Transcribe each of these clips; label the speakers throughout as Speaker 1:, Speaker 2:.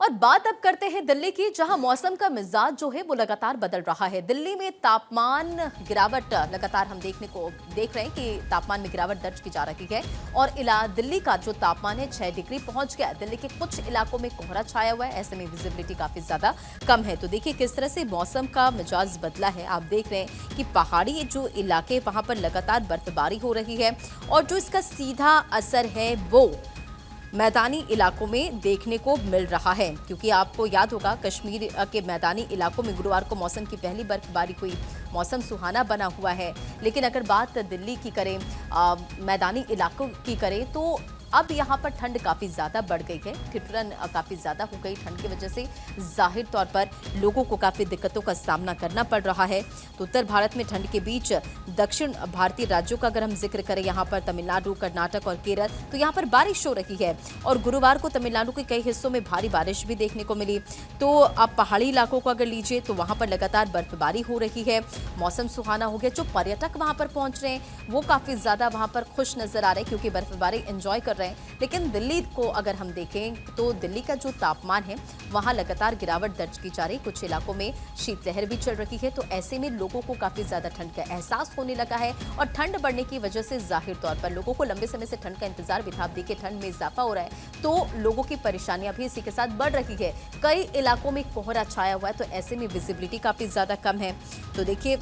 Speaker 1: और बात अब करते हैं दिल्ली की, जहां मौसम का मिजाज जो है वो लगातार बदल रहा है। दिल्ली में तापमान गिरावट लगातार हम देख रहे हैं कि तापमान में गिरावट दर्ज की जा रही है। और दिल्ली का जो तापमान है 6 डिग्री पहुंच गया। दिल्ली के कुछ इलाकों में कोहरा छाया हुआ है, ऐसे में विजिबिलिटी काफी ज्यादा कम है। तो देखिए किस तरह से मौसम का मिजाज बदला है। आप देख रहे हैं कि पहाड़ी जो इलाके वहां पर लगातार बर्फबारी हो रही है और जो इसका सीधा असर है वो मैदानी इलाकों में देखने को मिल रहा है। क्योंकि आपको याद होगा कश्मीर के मैदानी इलाकों में गुरुवार को मौसम की पहली बर्फबारी हुई, मौसम सुहाना बना हुआ है। लेकिन अगर बात दिल्ली की करें, मैदानी इलाकों की करें, तो अब यहाँ पर ठंड काफी ज्यादा बढ़ गई है। ठिठुरन काफी ज्यादा हो गई ठंड की वजह से जाहिर तौर पर लोगों को काफी दिक्कतों का सामना करना पड़ रहा है। तो उत्तर भारत में ठंड के बीच दक्षिण भारतीय राज्यों का अगर हम जिक्र करें, यहाँ पर तमिलनाडु, कर्नाटक और केरल, तो यहाँ पर बारिश हो रही है। और गुरुवार को तमिलनाडु के कई हिस्सों में भारी बारिश भी देखने को मिली। तो आप पहाड़ी इलाकों को अगर लीजिए तो वहां पर लगातार बर्फबारी हो रही है, मौसम सुहाना हो गया। जो पर्यटक वहां पर पहुंच रहे हैं वो काफी ज्यादा वहां पर खुश नजर आ रहे हैं क्योंकि बर्फबारी एंजॉय कर रहे हैं। लेकिन दिल्ली को अगर हम देखें तो दिल्ली का जो तापमान है वहां लगातार गिरावट दर्ज की जा रही। कुछ इलाकों में शीतलहर भी चल रही है। तो ऐसे में लोगों को काफी ज्यादा ठंड का एहसास होने लगा है। और ठंड बढ़ने की वजह से जाहिर तौर पर लोगों को लंबे समय से ठंड का इंतजार भी था। देखिए ठंड में इजाफा हो रहा है तो लोगों की परेशानियां भी इसी के साथ बढ़ रही है। कई इलाकों में कोहरा छाया हुआ है, तो ऐसे में विजिबिलिटी काफी ज्यादा कम है। तो देखिए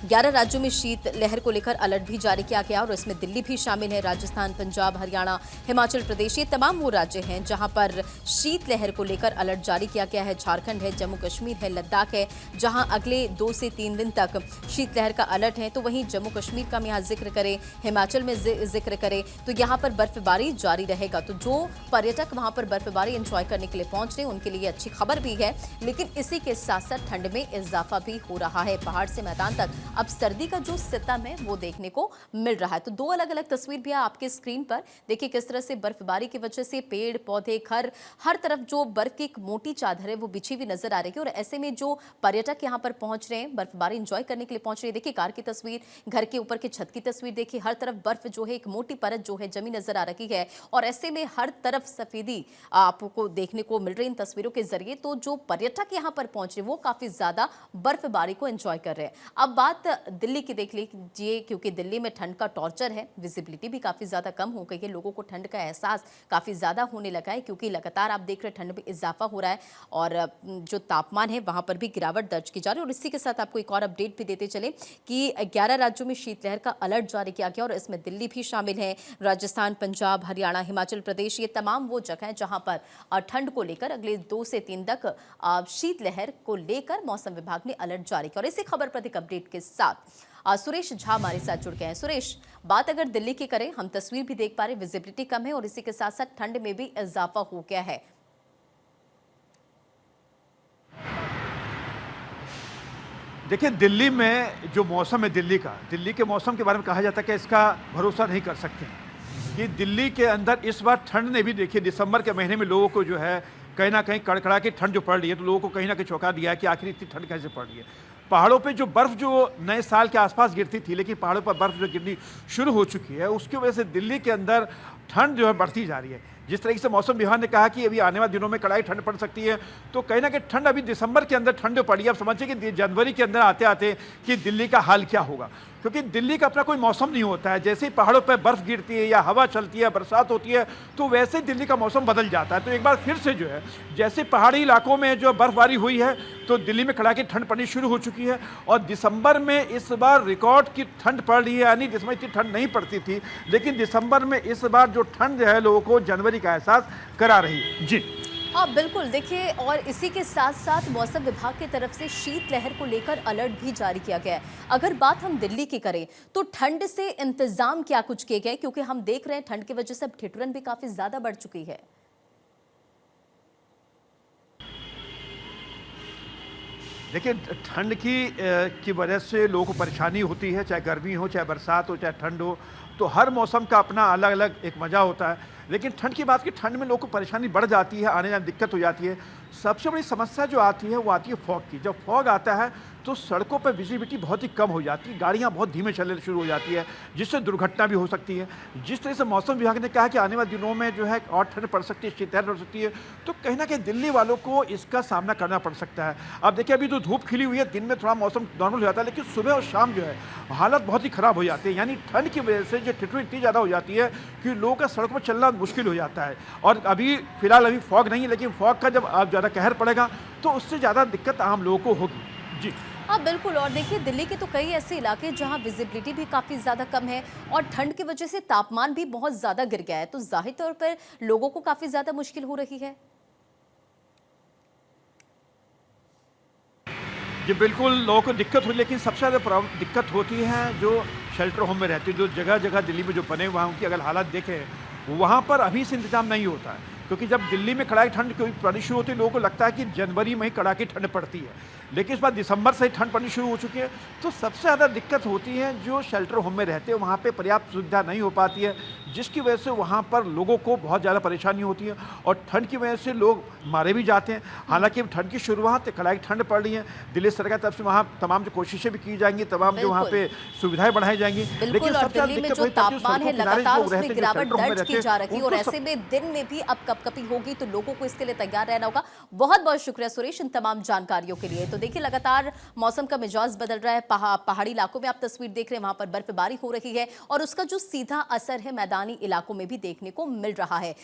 Speaker 1: 11 राज्यों में शीत लहर को लेकर अलर्ट भी जारी किया गया और इसमें दिल्ली भी शामिल है। राजस्थान, पंजाब, हरियाणा, हिमाचल प्रदेश, ये तमाम वो राज्य हैं जहां पर शीत लहर को लेकर अलर्ट जारी किया गया है। झारखंड है, जम्मू कश्मीर है, लद्दाख है, जहां अगले 2 से 3 दिन तक शीत लहर का अलर्ट है। तो वहीं जम्मू कश्मीर का हम यहाँ जिक्र करें, हिमाचल में जिक्र करें तो यहाँ पर बर्फबारी जारी रहेगा। तो जो पर्यटक वहां पर बर्फबारी एंजॉय करने के लिए पहुंच रहे हैं उनके लिए अच्छी खबर भी है। लेकिन इसी के साथ साथ ठंड में इजाफा भी हो रहा है। पहाड़ से मैदान तक अब सर्दी का जो सितम है वो देखने को मिल रहा है। तो 2 अलग-अलग तस्वीर भी है आपके स्क्रीन पर। देखिए किस तरह से बर्फबारी की वजह से पेड़ पौधे, घर, हर तरफ जो बर्फ की एक मोटी चादर है वो बिछी हुई नजर आ रही है। और ऐसे में जो पर्यटक यहाँ पर पहुंच रहे हैं, बर्फबारी एंजॉय करने के लिए पहुंच रहे हैं, देखिए कार की तस्वीर, घर के ऊपर की छत की तस्वीर, देखिए हर तरफ बर्फ जो है एक मोटी परत जो है जमी नजर आ रही है। और ऐसे में हर तरफ सफेदी आपको देखने को मिल रही है इन तस्वीरों के जरिए। तो जो पर्यटक यहाँ पर पहुंच रहे हैं वो काफी ज्यादा बर्फबारी को एंजॉय कर रहे हैं। अब बात दिल्ली की देख लीजिए, क्योंकि दिल्ली में ठंड का टॉर्चर है, विजिबिलिटी भी काफी ज्यादा कम हो गई है। लोगों को ठंड का एहसास काफी ज्यादा होने लगा है क्योंकि लगातार आप देख रहे हैं ठंड में इजाफा हो रहा है और जो तापमान है वहां पर भी गिरावट दर्ज की जा रही है। और इसी के साथ आपको एक और अपडेट भी देते चले कि 11 राज्यों में शीतलहर का अलर्ट जारी किया गया और इसमें दिल्ली भी शामिल है। राजस्थान, पंजाब, हरियाणा, हिमाचल प्रदेश, ये तमाम वो जगह हैं जहां पर ठंड को लेकर अगले 2 से 3 तक शीतलहर को लेकर मौसम विभाग ने अलर्ट जारी किया। और इसी खबर पर एक अपडेट के साथ सुरेश झा हमारे साथ जुड़ गए हैं। सुरेश, बात अगर दिल्ली की करें, हम तस्वीर भी देख पा रहे हैं, विजिबिलिटी कम है और इसी के साथ साथ ठंड में भी इजाफा हो गया है।
Speaker 2: देखिए दिल्ली में जो मौसम है दिल्ली के मौसम के बारे में कहा जाता है कि इसका भरोसा नहीं कर सकते कि दिल्ली के अंदर इस बार ठंड ने भी, देखिए दिसंबर के महीने में लोगों को जो है कहीं ना कहीं कड़कड़ा की ठंड जो पड़ रही है तो लोगों को कहीं ना कहीं चौंका दिया है कि आखिर इतनी ठंड कैसे पड़ रही है। पहाड़ों पे जो बर्फ़ जो नए साल के आसपास गिरती थी, लेकिन पहाड़ों पर बर्फ़ जो गिरनी शुरू हो चुकी है उसकी वजह से दिल्ली के अंदर ठंड जो है बढ़ती जा रही है। जिस तरीके से मौसम विभाग ने कहा कि अभी आने वाले दिनों में कड़ाई ठंड पड़ सकती है, तो कहीं ना कहीं ठंड अभी दिसंबर के अंदर ठंड पड़ी है। अब समझिए कि जनवरी के अंदर आते आते कि दिल्ली का हाल क्या होगा, क्योंकि दिल्ली का अपना कोई मौसम नहीं होता है। जैसे ही पहाड़ों पर बर्फ़ गिरती है या हवा चलती है, बरसात होती है, तो वैसे ही दिल्ली का मौसम बदल जाता है। तो एक बार फिर से जो है जैसे पहाड़ी इलाकों में जो बर्फबारी हुई है तो दिल्ली में कड़ाके ठंड पड़नी शुरू हो चुकी है। और दिसंबर में इस बार रिकॉर्ड की ठंड पड़ रही है, यानी दिसंबर इतनी ठंड नहीं पड़ती थी, लेकिन दिसंबर में इस बार जो ठंड है लोगों को जनवरी का एहसास करा रही है। जी
Speaker 1: हाँ बिल्कुल, देखिए और इसी के साथ साथ मौसम विभाग की तरफ से शीतलहर को लेकर अलर्ट भी जारी किया गया है। अगर बात हम दिल्ली की करें तो ठंड से इंतजाम क्या कुछ किए गए, क्योंकि हम देख रहे हैं ठंड की वजह से अब ठिठुरन भी काफी ज्यादा बढ़ चुकी है।
Speaker 2: देखिए ठंड की वजह से लोगों को परेशानी होती है, चाहे गर्मी हो, चाहे बरसात हो, चाहे ठंड हो। तो हर मौसम का अपना अलग अलग एक मज़ा होता है। लेकिन ठंड की बात की, ठंड में लोगों को परेशानी बढ़ जाती है, आने जाने में दिक्कत हो जाती है। सबसे बड़ी समस्या जो आती है वो आती है फॉग की। जब फॉग आता है तो सड़कों पर विजिबिलिटी बहुत ही कम हो जाती है, गाड़ियाँ बहुत धीमे चलने शुरू हो जाती है, जिससे दुर्घटना भी हो सकती है। जिस तरह से मौसम विभाग ने कहा कि आने वाले दिनों में जो है और ठंड पड़ सकती है, शीतलहर पड़ सकती है, तो कहीं ना कहीं दिल्ली वालों को इसका सामना करना पड़ सकता है। अब देखिए, अभी तो धूप खिली हुई है, दिन में थोड़ा मौसम नॉर्मल हो जाता है, लेकिन सुबह और शाम जो है हालत बहुत ही खराब हो जाती है। यानी ठंड की वजह से जो ठिठुरी इतनी ज़्यादा हो जाती है कि लोगों का सड़क पर चलना मुश्किल हो जाता है। और अभी फिलहाल अभी फॉग नहीं है, लेकिन फॉग का जब अब ज़्यादा कहर पड़ेगा तो उससे ज़्यादा दिक्कत आम लोगों को होगी। जी
Speaker 1: हाँ बिल्कुल। और देखिए, दिल्ली के तो कई ऐसे इलाके जहां विजिबिलिटी भी काफी ज्यादा कम है और ठंड की वजह से तापमान भी बहुत ज्यादा गिर गया है, तो जाहिर तौर पर लोगों को काफी ज्यादा मुश्किल हो रही है।
Speaker 2: जी बिल्कुल, लोगों को दिक्कत हुई, लेकिन सबसे ज़्यादा दिक्कत होती है जो शेल्टर होम में रहती है, जो जगह जगह दिल्ली में जो बने हुए हैं, उनकी अगर हालत देखें, वहाँ पर अभी से इंतजाम नहीं होता है। क्योंकि जब दिल्ली में कड़ाकी ठंड पड़नी शुरू होती है, लोगों को लगता है कि जनवरी में ही कड़ाकी ठंड पड़ती है, लेकिन इस बार दिसंबर से ही ठंड पड़नी शुरू हो चुकी है। तो सबसे ज़्यादा दिक्कत होती है जो शेल्टर होम में रहते हैं, वहाँ पे पर्याप्त सुविधा नहीं हो पाती है, जिसकी वजह से वहाँ पर लोगों को बहुत ज़्यादा परेशानी होती है और ठंड की वजह से लोग मारे भी जाते हैं। हालांकि ठंड की शुरुआत कड़ाकी ठंड पड़ रही है, दिल्ली सरकार की तरफ से वहाँ तमाम जो कोशिशें भी की जाएंगी, तमाम जो वहाँ पे सुविधाएं बढ़ाई जाएंगी,
Speaker 1: बिल्कुल। और दिल्ली में जो तापमान है लगातार उसमें गिरावट दर्ज की जा रही है और ऐसे में दिन में भी अब कपकपी होगी, तो लोगों को इसके लिए तैयार रहना होगा। बहुत बहुत शुक्रिया सुरेश इन तमाम जानकारियों के लिए। तो देखिए, लगातार मौसम का मिजाज बदल रहा है। पहाड़ी इलाकों में आप तस्वीर देख रहे हैं, वहां पर बर्फबारी हो रही है और उसका जो सीधा असर है मैदानी इलाकों में भी देखने को मिल रहा है।